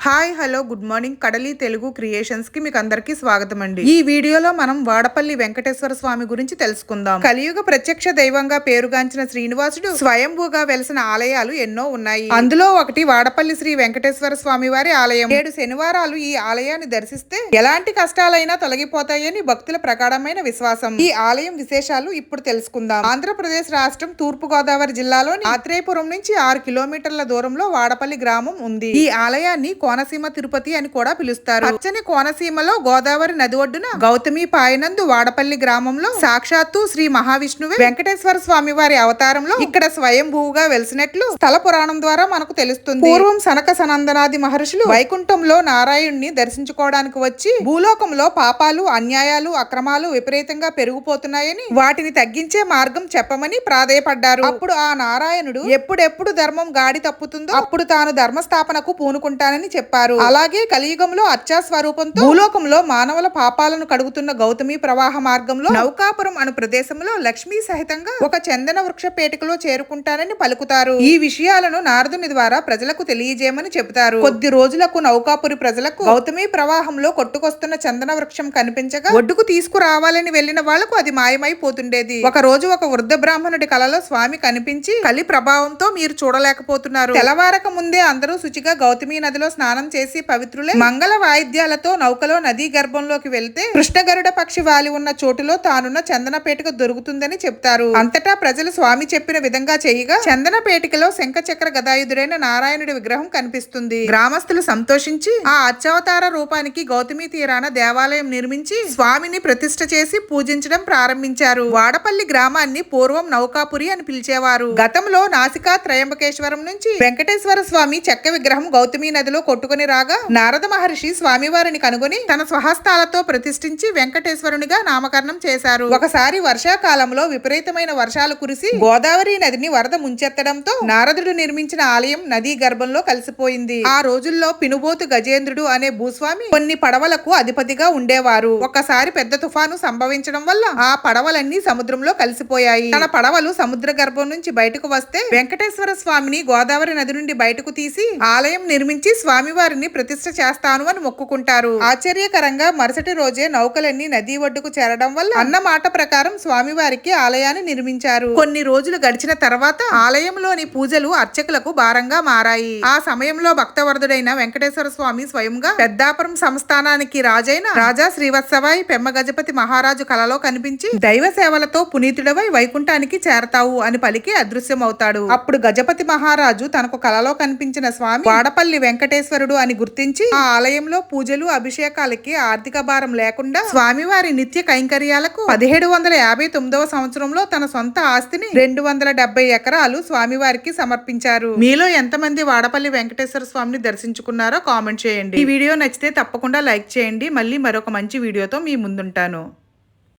Hi hello good morning కడలి Telugu creations కి మీకు అందరికీ స్వాగతం అండి. ఈ వీడియోలో మనం వాడపల్లి వెంకటేశ్వర స్వామి గురించి తెలుసుకుందాం. కలియుగ ప్రత్యక్ష దైవంగా పేరుగాంచిన శ్రీనివాసుడు స్వయంభూగా వెలిసిన ఆలయాలు ఎన్నో ఉన్నాయి. అందులో ఒకటి వాడపల్లి శ్రీ వెంకటేశ్వర స్వామి వారి ఆలయం. 7 శనివారాలు ఈ ఆలయాన్ని దర్శిస్తే ఎలాంటి కష్టాలైనా తొలగిపోతాయని భక్తుల ప్రగాఢమైన విశ్వాసం. ఈ ఆలయం విశేషాలు ఇప్పుడు తెలుసుకుందాం. ఆంధ్రప్రదేశ్ రాష్ట్రం తూర్పు గోదావరి జిల్లాలోని ఆత్రేయపురం నుంచి 6 కిలోమీటర్ల దూరంలో వాడపల్లి గ్రామం ఉంది. ఈ ఆలయాన్ని కోనసీమ తిరుపతి అని కూడా పిలుస్తారు. పచ్చని కోనసీమలో గోదావరి నది ఒడ్డున గౌతమి పాయనందు వాడపల్లి గ్రామంలో సాక్షాత్తు శ్రీ మహావిష్ణువే వెంకటేశ్వర స్వామి వారి అవతారంలో ఇక్కడ స్వయంభూగా వెలిసినట్లు స్థల పురాణం ద్వారా మనకు తెలుస్తుంది. పూర్వం సనక సనందనాది మహర్షులు వైకుంఠంలో నారాయణుణ్ణి దర్శించుకోవడానికి వచ్చి భూలోకంలో పాపాలు అన్యాయాలు అక్రమాలు విపరీతంగా పెరిగిపోతున్నాయని వాటిని తగ్గించే మార్గం చెప్పమని ప్రాధేయపడ్డారు. అప్పుడు ఆ నారాయణుడు ఎప్పుడెప్పుడు ధర్మం గాడి తప్పుతుందో అప్పుడు తాను ధర్మస్థాపనకు పూనుకుంటానని చెప్పారు. అలాగే కలియుగంలో అచ్చా స్వరూపంతో భూలోకంలో మానవుల పాపాలను కడుగుతున్న గౌతమి ప్రవాహ మార్గంలో నౌకాపురం అను ప్రదేశంలో లక్ష్మీ సహితంగా ఒక చందన వృక్ష పేటికలో చేరుకుంటానని పలుకుతారు. ఈ విషయాలను నారదుని ద్వారా ప్రజలకు తెలియజేయమని చెబుతారు. కొద్ది రోజులకు నౌకాపురి ప్రజలకు గౌతమి ప్రవాహంలో కొట్టుకొస్తున్న చందన వృక్షం కనిపించగా ఒడ్డుకు తీసుకురావాలని వెళ్లిన వాళ్లకు అది మాయమైపోతుండేది. ఒక రోజు ఒక వృద్ధ బ్రాహ్మణుడి కలలో స్వామి కనిపించి కలి ప్రభావంతో మీరు చూడలేకపోతున్నారు. తెల్లవారక ముందే అందరూ శుచిగా గౌతమి నదిలో స్నానం చేసి పవిత్రులే మంగళ వాయిద్యాలతో నౌకలో నదీ గర్భంలోకి వెళ్తే కృష్ణగరుడ పక్షి వాలి ఉన్న చోటులో తానున్న చందన పేటిక దొరుకుతుందని చెప్తారు. అంతటా ప్రజలు స్వామి చెప్పిన విధంగా చేయగా చందన పేటికలో శంఖచక్ర గదాయుధుడైన నారాయణుడి విగ్రహం కనిపిస్తుంది. గ్రామస్తులు సంతోషించి ఆ అర్చావతార రూపానికి గౌతమి తీరాన దేవాలయం నిర్మించి స్వామిని ప్రతిష్ఠ చేసి పూజించడం ప్రారంభించారు. వాడపల్లి గ్రామాన్ని పూర్వం నౌకాపురి అని పిలిచేవారు. గతంలో నాసికా త్రయంబకేశ్వరం నుంచి వెంకటేశ్వర స్వామి చెక్క విగ్రహం గౌతమి నదిలో కొట్టుకుని రాగా నారద మహర్షి స్వామివారిని కనుగొని తన స్వహస్తాలతో ప్రతిష్ఠించి వెంకటేశ్వరునిగా నామకరణం చేశారు. ఒకసారి వర్షాకాలంలో విపరీతమైన వర్షాలు కురిసి గోదావరి నదిని వరద ముంచెత్తడంతో నారదుడు నిర్మించిన ఆలయం నదీ గర్భంలో కలిసిపోయింది. ఆ రోజుల్లో పినుబోతు గజేంద్రుడు అనే భూస్వామి కొన్ని పడవలకు అధిపతిగా ఉండేవారు. ఒకసారి పెద్ద తుఫాను సంభవించడం వల్ల ఆ పడవలన్నీ సముద్రంలో కలిసిపోయాయి. తన పడవలు సముద్ర గర్భం నుంచి బయటకు వస్తే వెంకటేశ్వర స్వామిని గోదావరి నది నుండి బయటకు తీసి ఆలయం నిర్మించి స్వామివారిని ప్రతిష్ఠ చేస్తాను అని మొక్కుకుంటారు. ఆశ్చర్యకరంగా మరుసటి రోజే నౌకలన్నీ నదీ ఒడ్డుకు చేరడం వల్ల అన్న మాట ప్రకారం స్వామివారికి ఆలయాన్ని నిర్మించారు. కొన్ని రోజులు గడిచిన తర్వాత ఆలయంలోని పూజలు అర్చకులకు భారంగా మారాయి. ఆ సమయంలో భక్తవరదుడైన వెంకటేశ్వర స్వామి స్వయంగా పెద్దాపురం సంస్థానానికి రాజైన రాజా శ్రీవత్సవాయి పెమ్మ గజపతి మహారాజు కలలో కనిపించి దైవ సేవలతో పునీతుడవై వైకుంఠానికి చేరతావు అని పలికి అదృశ్యమవుతాడు. అప్పుడు గజపతి మహారాజు తనకు కలలో కనిపించిన స్వామి వాడపల్లి వెంకటేశ్వరుడు అని గుర్తించి ఆ ఆలయంలో పూజలు అభిషేకాలకి ఆర్థిక భారం లేకుండా స్వామివారి నిత్య కైంకర్యాలకు 1759వ సంవత్సరంలో తన సొంత ఆస్తిని 270 ఎకరాలు స్వామివారికి సమర్పించారు. మీలో ఎంతమంది వాడపల్లి వెంకటేశ్వర స్వామిని దర్శించుకున్నారో కామెంట్ చేయండి. ఈ వీడియో నచ్చితే తప్పకుండా లైక్ చేయండి. మళ్ళీ మరొక మంచి వీడియోతో మీ ముందుంటాను.